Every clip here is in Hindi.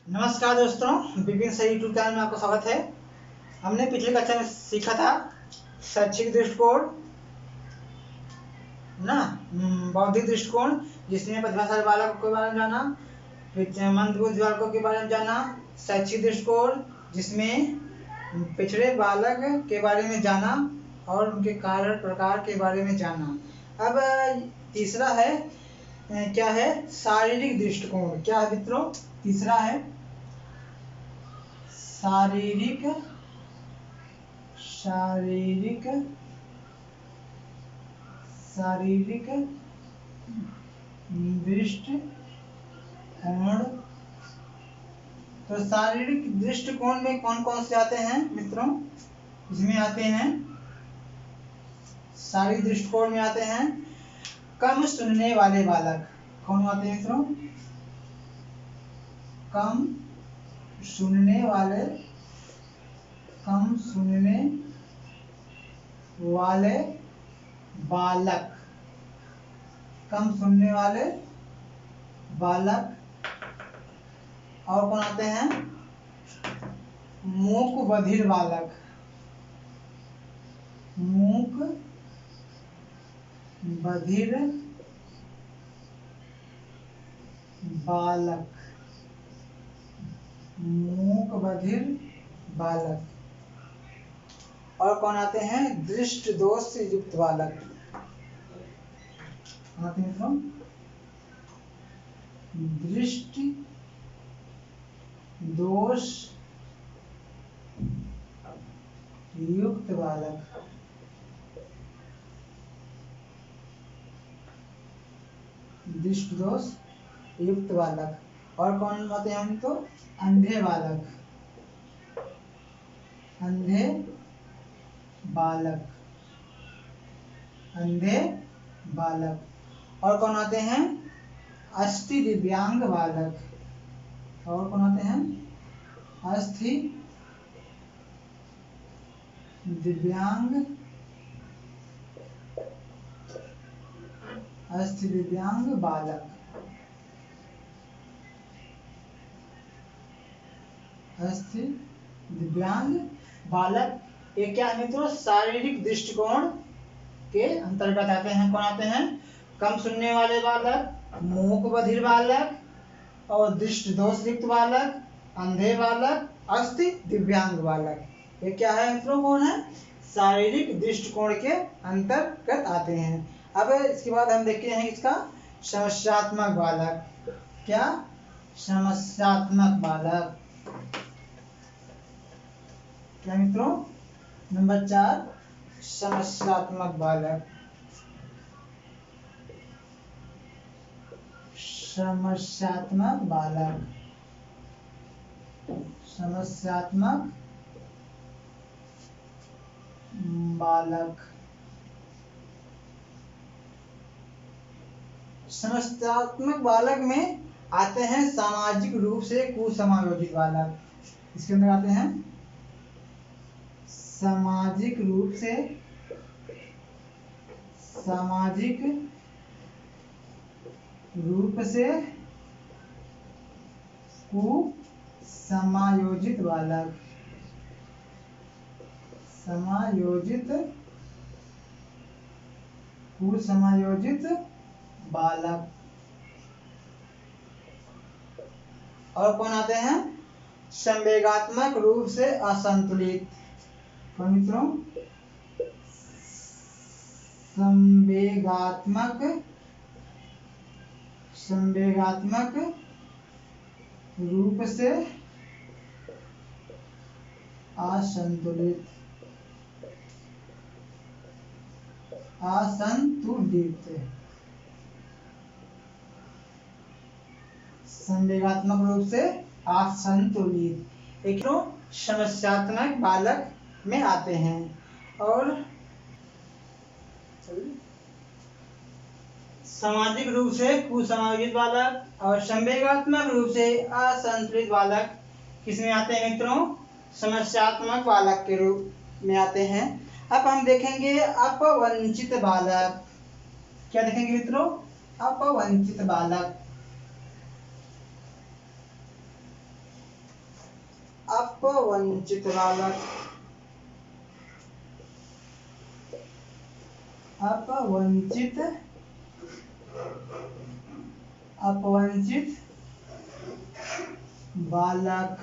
नमस्कार दोस्तों, विपिन सर यूट्यूब चैनल में आपका स्वागत है। हमने पिछले कक्षा में सीखा था शैक्षिक दृष्टिकोण ना, बौद्धिक दृष्टिकोण जिसमें प्रतिभाशाली बालकों के बारे में जाना, फिर मंदबुद्धि बालकों के बारे में जाना। शैक्षिक दृष्टिकोण जिसमें पिछड़े बालक के बारे में जाना और उनके कारण प्रकार के बारे में जाना। अब तीसरा है क्या है, शारीरिक दृष्टिकोण। क्या है मित्रों? तीसरा है शारीरिक दृष्टिकोण। तो शारीरिक दृष्टिकोण में कौन कौन से आते हैं मित्रों? इसमें आते हैं, शारीरिक दृष्टिकोण में आते हैं कम सुनने वाले बालक। कौन आते हैं मित्रों? कम सुनने वाले बालक। कम सुनने वाले बालक। और कौन आते हैं? मूक बधिर बालक। मूक बधिर बालक। मूक बधिर बालक। और कौन आते हैं? दृष्टि दोष से युक्त बालक। आते हैं दृष्टि दोष युक्त बालक। दृष्टि दोष युक्त बालक। और कौन आते हैं हम? तो अंधे बालक। अंधे बालक। अंधे बालक। और कौन आते हैं? अस्थि दिव्यांग बालक। और कौन आते हैं? अस्थि दिव्यांग बालक। अस्थि दिव्यांग बालक। ये क्या है मित्रों? शारीरिक दृष्टिकोण के अंतर्गत आते हैं। कौन आते हैं? कम सुनने वाले बालक, मूक बधिर बालक और दृष्टि दोष युक्त बालक, अंधे बालक, अस्थि दिव्यांग बालक। ये क्या है मित्रों? कौन है? शारीरिक दृष्टिकोण के अंतर्गत आते हैं। अब इसके बाद हम देखते हैं इसका समस्यात्मक बालक। क्या? समस्यात्मक बालक। क्या मित्रों? नंबर 4 समस्यात्मक बालक। समस्यात्मक बालक। समस्यात्मक बालक। समस्यात्मक बालक में आते हैं सामाजिक रूप से कुसमायोजित बालक। इसके अंदर आते हैं सामाजिक रूप से कुसमायोजित बालक। कुसमायोजित बालक। और कौन आते हैं? संवेगात्मक रूप से असंतुलित। कौन मित्रों? संवेगात्मक रूप से असंतुलित। संवेगात्मक रूप से असंतुलित। एक समस्यात्मक बालक में आते हैं। और सामाजिक रूप से कुसमायोजित बालक और संवेगात्मक रूप से असंतुलित बालक किसमें आते हैं मित्रों? समस्यात्मक बालक के रूप में आते हैं। अब हम देखेंगे अपवंचित बालक। क्या देखेंगे मित्रों? अपवंचित बालक। अपवंचित बालक, अपवंचित बालक।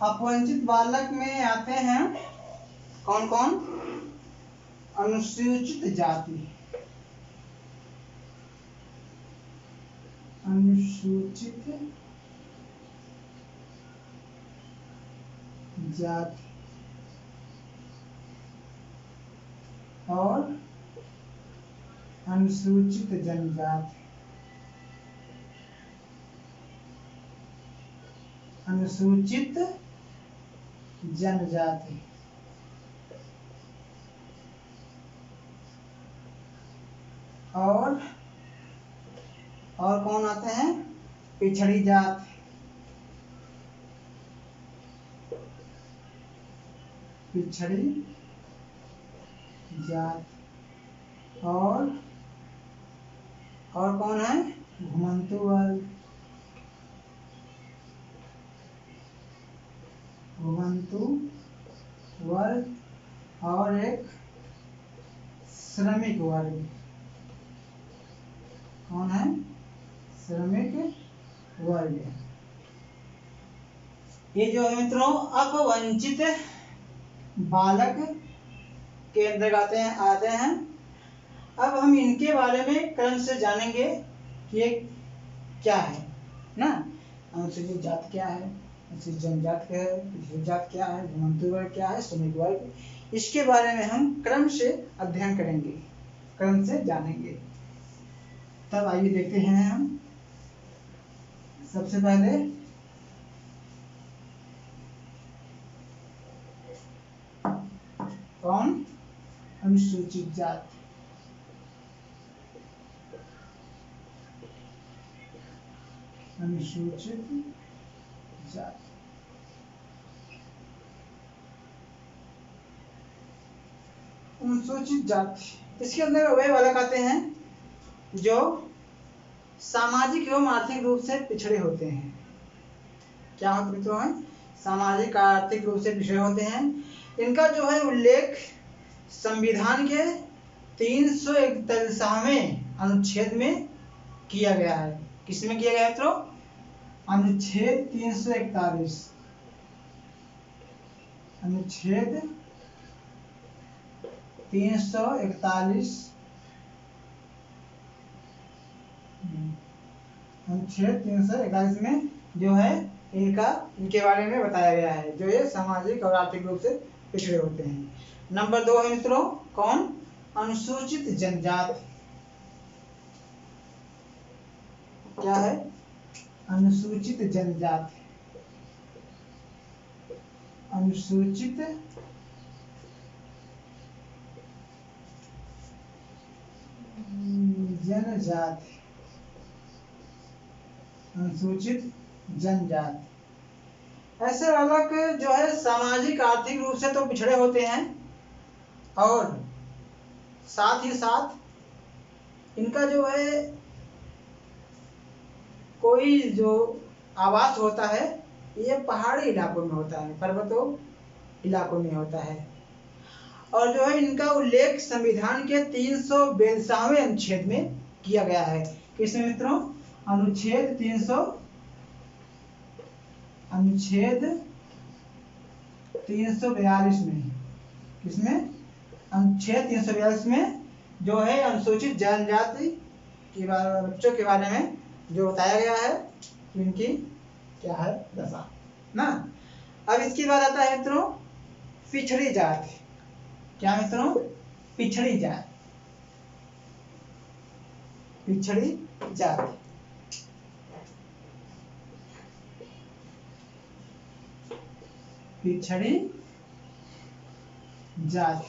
अपवंचित बालक में आते हैं कौन कौन? अनुसूचित जाति, अनुसूचित जाति और अनुसूचित जनजाति, अनुसूचित जनजाति। और कौन आते हैं? पिछड़ी जाति, पिछड़ी जाति। और कौन है? घुमंतु वर्ग, घुमंतु वर्ग। और एक श्रमिक वर्ग। कौन है? श्रमिक वर्ग। ये जो है मित्रों अपवंचित बालक के अंतर्गत आते हैं। अब हम इनके बारे में क्रम से जानेंगे कि ये क्या है ना। अनुसूचित जाति क्या है, अनुसूचित जनजाति क्या है, पिछड़ी जाति क्या है, घुमंतु वर्ग क्या है, श्रमिक वर्ग, इसके बारे में हम क्रम से अध्ययन करेंगे, क्रम से जानेंगे। तब आइए देखते हैं हम। सबसे पहले कौन? अनुसूचित जाति। अनुसूचित जाति। अनुसूचित जाति, इसके अंदर वे बालक आते हैं जो सामाजिक एवं आर्थिक रूप से पिछड़े होते हैं। क्या होते मित्रों हैं? सामाजिक आर्थिक रूप से पिछड़े होते हैं। इनका जो है उल्लेख संविधान के 341वें अनुच्छेद में किया गया है। किसमें किया गया है मित्रों? अनुच्छेद 341, अनुच्छेद 341, अनुच्छेद 341 में जो है इनके बारे में बताया गया है, जो ये सामाजिक और आर्थिक रूप से पिछड़े होते हैं। नंबर 2 है मित्रों कौन? अनुसूचित जनजाति। क्या है? अनुसूचित जनजाति, अनुसूचित जनजाति, अनुसूचित जनजाति। ऐसे बालक जो है सामाजिक आर्थिक रूप से तो पिछड़े होते हैं और साथ ही साथ इनका जो है कोई जो आवास होता है ये पहाड़ी इलाकों में होता है, पर्वतों इलाकों में होता है। और जो है इनका उल्लेख संविधान के 342वें अनुच्छेद में किया गया है। किसमें मित्रों? अनुच्छेद 342 में। किसमें? अनुच्छेद 342 में जो है अनुसूचित जनजाति के बच्चों के बारे में जो बताया गया है इनकी क्या है दशा ना। अब इसके बाद आता है मित्रों पिछड़ी जाति। क्या मित्रों? पिछड़ी जाति, पिछड़ी जाति। पिछड़ी जाति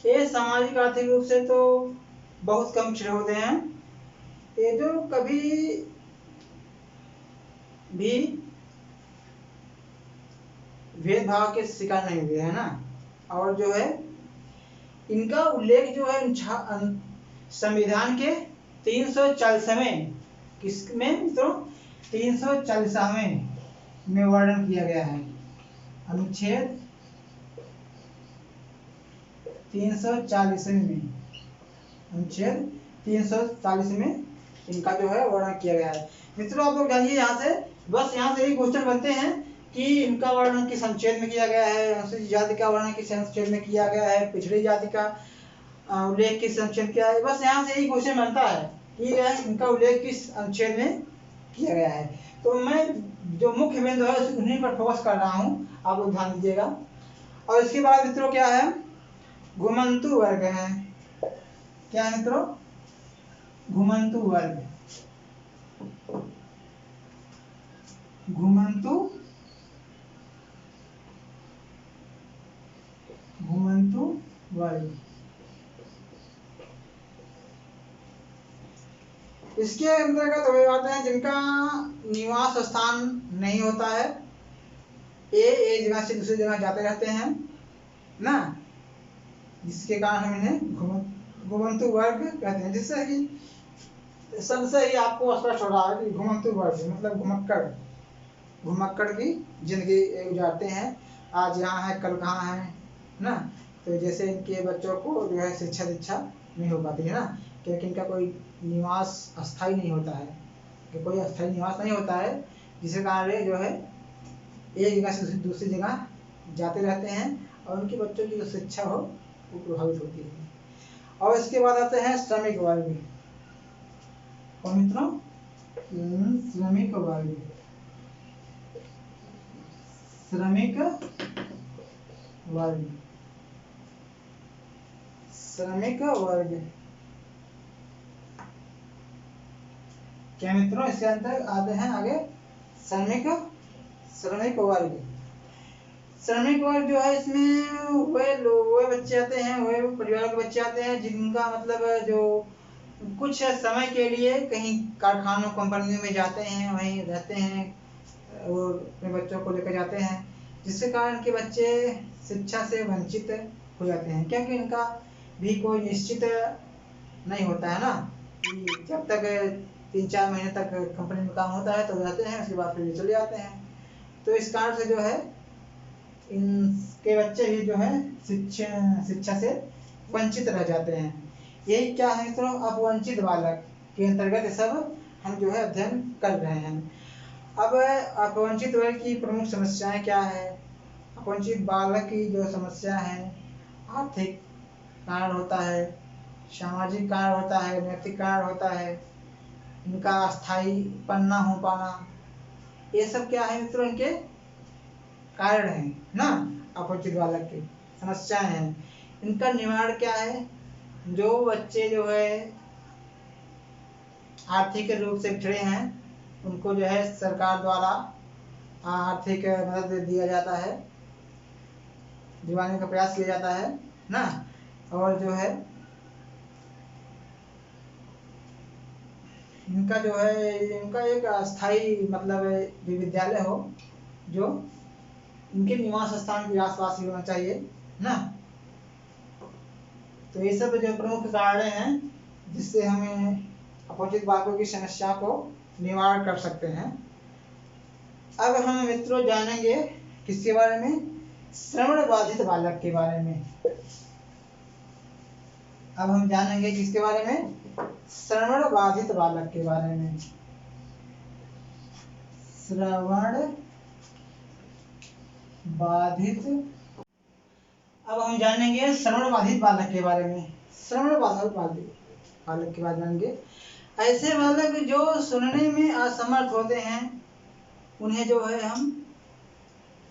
ये सामाजिक आर्थिक रूप से तो बहुत कम पिछड़े होते हैं। ये जो कभी भी भेदभाव के शिकार नहीं हुए है ना। और जो है इनका उल्लेख जो है संविधान के 340वें किसमें मित्रों 340वें में वर्णन किया गया है। अनुच्छेद 340वें में, अनुच्छेद 340 में इनका जो है वर्णन किया गया है। मित्रों आप लोग जानिए यहाँ से, बस यहाँ से यही क्वेश्चन बनते हैं कि इनका वर्णन किस अनुच्छेद में किया गया है, अनुसूचित जाति का वर्णन किस अनुच्छेद में किया गया है, पिछड़ी जाति का उल्लेख किस अनुच्छेद किया है। बस यहाँ से यही क्वेश्चन बनता है कि इनका उल्लेख किस अनुच्छेद में किया गया है। तो मैं जो मुख्य बिंदु है उन्हीं पर फोकस कर रहा हूँ, आप लोग ध्यान दीजिएगा। और इसके बाद मित्रों क्या है, घुमंतु वर्ग है। क्या है मित्रों, घुमंतु वर्ग। घुमंतु वर्ग, इसके अंतर्गत वे आते हैं जिनका निवास स्थान नहीं होता है, एक जगह से दूसरी जगह जाते रहते हैं ना, जिसके कारण हम इन्हें घुमंतु वर्ग कहते हैं। जिससे कि सबसे ही आपको स्पष्ट हो रहा है कि घुमंतु वर्ग मतलब घुमक्कड़ की जिंदगी गुजारते हैं, आज यहाँ है कल कहाँ है ना। तो जैसे इनके बच्चों को जो है शिक्षा दीक्षा नहीं हो पाती है ना, क्योंकि इनका कोई निवास अस्थायी नहीं होता है, कि कोई अस्थायी निवास नहीं होता है, जिसके कारण जो है एक जगह से दूसरी जगह जाते रहते हैं और उनके बच्चों की जो शिक्षा हो वो प्रभावित होती है। और इसके बाद आते हैं श्रमिक वर्ग। और मित्रों श्रमिक वर्ग, श्रमिक वर्ग, श्रमिक वर्ग क्या मित्रों, इसके अंदर आते हैं आगे श्रमिक वर्ग। श्रमिक वर्ग जो है इसमें वे बच्चे आते हैं, वे परिवार के बच्चे आते हैं जिनका मतलब जो कुछ समय के लिए कहीं कारखानों कंपनियों में जाते हैं, वहीं रहते हैं और अपने बच्चों को लेकर जाते हैं, जिसके कारण के बच्चे शिक्षा से वंचित हो जाते हैं, क्योंकि इनका भी कोई निश्चित नहीं होता है ना, कि जब तक 3-4 महीने तक कंपनी में काम होता है तो रहते हैं, उसके बाद फिर चले जाते हैं। तो इस कारण से जो है इनके बच्चे भी जो है शिक्षा से वंचित रह जाते हैं। यही क्या है मित्रों, अपवंचित बालक के अंतर्गत सब हम जो है अध्ययन कर रहे हैं। अब अपवंचित वर्ग की प्रमुख समस्याएं क्या है। अपवंचित बालक की जो समस्या है, आर्थिक कारण होता है, सामाजिक कारण होता है, नैतिक कारण होता है, इनका स्थायीपन न हो पाना, ये सब क्या है मित्रों इनके कारण है ना, अपवंचित बालक की समस्याएं हैं। इनका निवारण क्या है, जो बच्चे जो है आर्थिक रूप से पिछड़े हैं उनको जो है सरकार द्वारा आर्थिक मदद दिया जाता है, दिलाने का प्रयास किया जाता है ना। और जो है इनका जो है इनका एक अस्थायी मतलब विद्यालय हो जो इनके निवास स्थान के आसपास ही होना चाहिए ना। तो ये सब जो प्रमुख कारण हैं जिससे हमें अपवंचित बालकों की समस्या को निवारण कर सकते हैं। अब हम मित्रों जानेंगे किसके बारे में, श्रवण बाधित बालक के बारे में। अब हम जानेंगे किसके बारे में, श्रवण बाधित बालक के बारे में। श्रवण बाधित, अब हम जानेंगे श्रवण बाधित बालक के बारे में। श्रवण बाधित बालक के बारे में जानेंगे। ऐसे बालक जो सुनने में असमर्थ होते हैं उन्हें जो है हम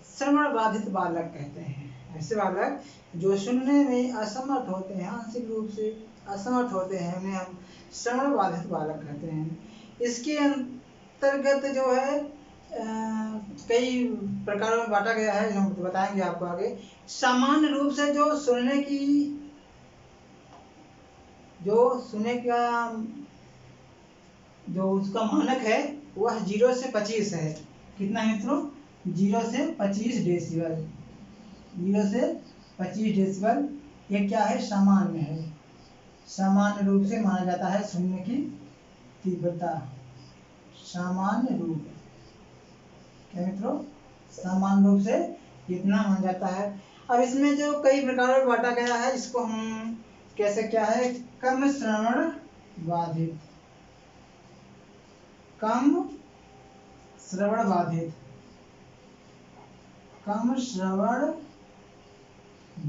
श्रवण बाधित बालक कहते हैं। ऐसे बालक जो सुनने में असमर्थ होते हैं, आंशिक रूप से असमर्थ होते हैं, उन्हें हम श्रवण बाधित बालक कहते हैं। इसके अंतर्गत जो है कई प्रकारों में बांटा गया है, हम बताएंगे आपको आगे। सामान्य रूप से जो सुनने का जो उसका मानक है वह 0 से 25 है। कितना है मित्रों, 0 से 25 डेसिबल। 0 से 25 डेसिबल ये क्या है, सामान्य है। सामान्य रूप से माना जाता है। सुनने की तीव्रता सामान्य रूप, क्या मित्रों, सामान्य रूप से कितना माना जाता है। अब इसमें जो कई प्रकारों में बांटा गया है, इसको हम कैसे, क्या है, कम श्रवण बाधित, कम श्रवण बाधित, कम श्रवण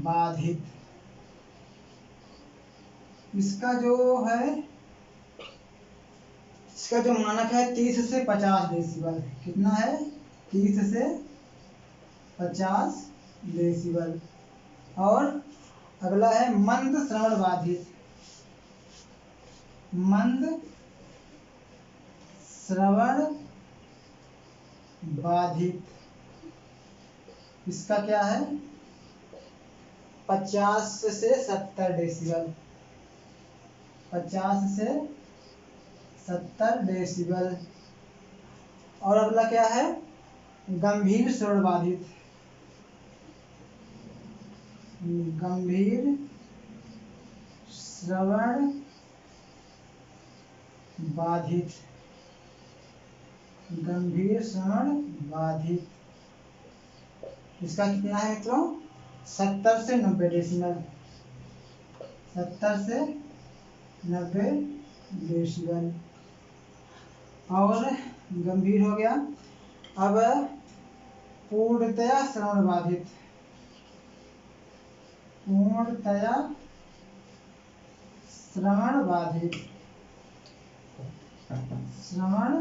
बाधित, इसका जो है, इसका जो मानक है 30 से 50 डेसिबल। कितना है? 30 से 50 डेसिबल। और अगला है मंद श्रवण बाधित, मंद श्रवण बाधित, इसका क्या है? 50 से 70 डेसिबल, 50 से 70 डेसिबल। और अगला क्या है? गंभीर श्रवण बाधित, गंभीर श्रवण बाधित, गंभीर श्रवण बाधित, इसका कितना है मित्रों? 70 से 90 डेसिबल, 70 से 90 डेसिबल। और गंभीर हो गया। अब पूर्णतया श्रवण बाधित, पूर्णतया श्रवण बाधित, श्रवण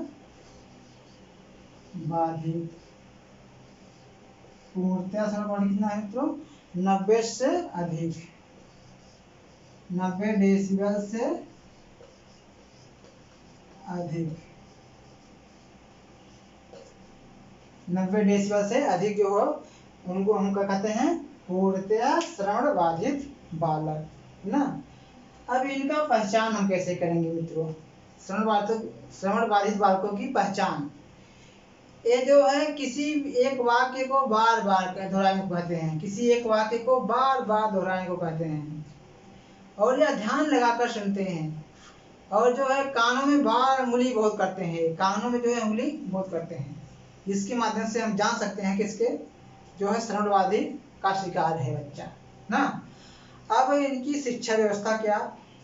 बाधित, पूर्णतया श्रवण बाधित कितना है मित्रों? 90 से अधिक, 90 डेसिबल से अधिक, 90 डेसिबल से अधिक जो हो उनको हम क्या कहते हैं? पूर्णतया श्रवण बाधित बालक, है ना। अब इनका पहचान हम कैसे करेंगे मित्रों? श्रवण बाधित बालकों की पहचान, ये जो है किसी एक वाक्य को बार बार दोहराने को कहते हैं, किसी एक वाक्य को बार बार दोहराने को कहते हैं, और यह ध्यान लगाकर सुनते हैं, और जो है कानों में बार उंगली बहुत करते हैं, कानों में जो है उंगली बहुत करते हैं, जिसके माध्यम से हम जान सकते हैं कि इसके जो है श्रवण बाधित का शिकार है बच्चा ना। अब इनकी शिक्षा व्यवस्था क्या?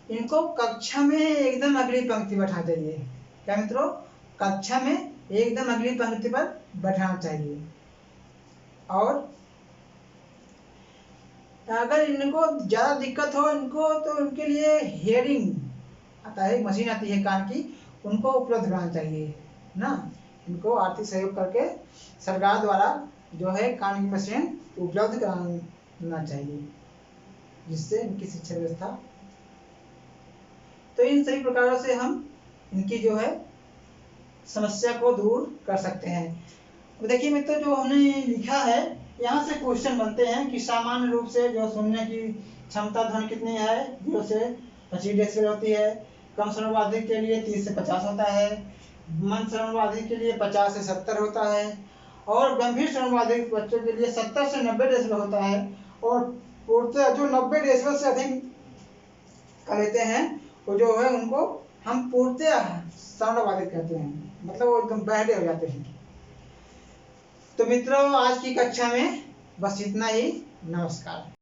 इनको कक्षा में एकदम अगली पंक्ति बैठा चाहिए। क्या मित्रों? कक्षा में एकदम अगली पंक्ति पर बैठाना चाहिए। और अगर इनको ज्यादा दिक्कत हो इनको, तो उनके लिए हियरिंग आता है, मशीन आती है कान की, उनको उपलब्ध कराना चाहिए ना। इनको आर्थिक सहयोग करके सरकार द्वारा जो है कान की मशीन उपलब्ध कराना चाहिए, जिससे इनकी शिक्षा व्यवस्था, तो इन सभी प्रकारों से हम इनकी जो है समस्या को दूर कर सकते हैं। तो देखिए मित्रों, जो हमने लिखा है यहाँ से क्वेश्चन बनते हैं कि सामान्य रूप से जो सुनने की क्षमता ध्वनि कितनी है? 0 से 25 डेसिबल होती है। कम श्रवण बाधित के लिए 30 से 50 होता है। मंद श्रवण बाधित के लिए 50 से 70 होता है। और गंभीर श्रवण बाधित बच्चों के लिए 70 से 90 डेसिबल होता है। और जो 90 डेसिबल से अधिक कर लेते हैं वो जो है उनको हम पूर्णतया श्रवण बाधित कहते हैं, मतलब वो एकदम बहरे हो जाते हैं। तो मित्रों, आज की कक्षा में बस इतना ही। नमस्कार।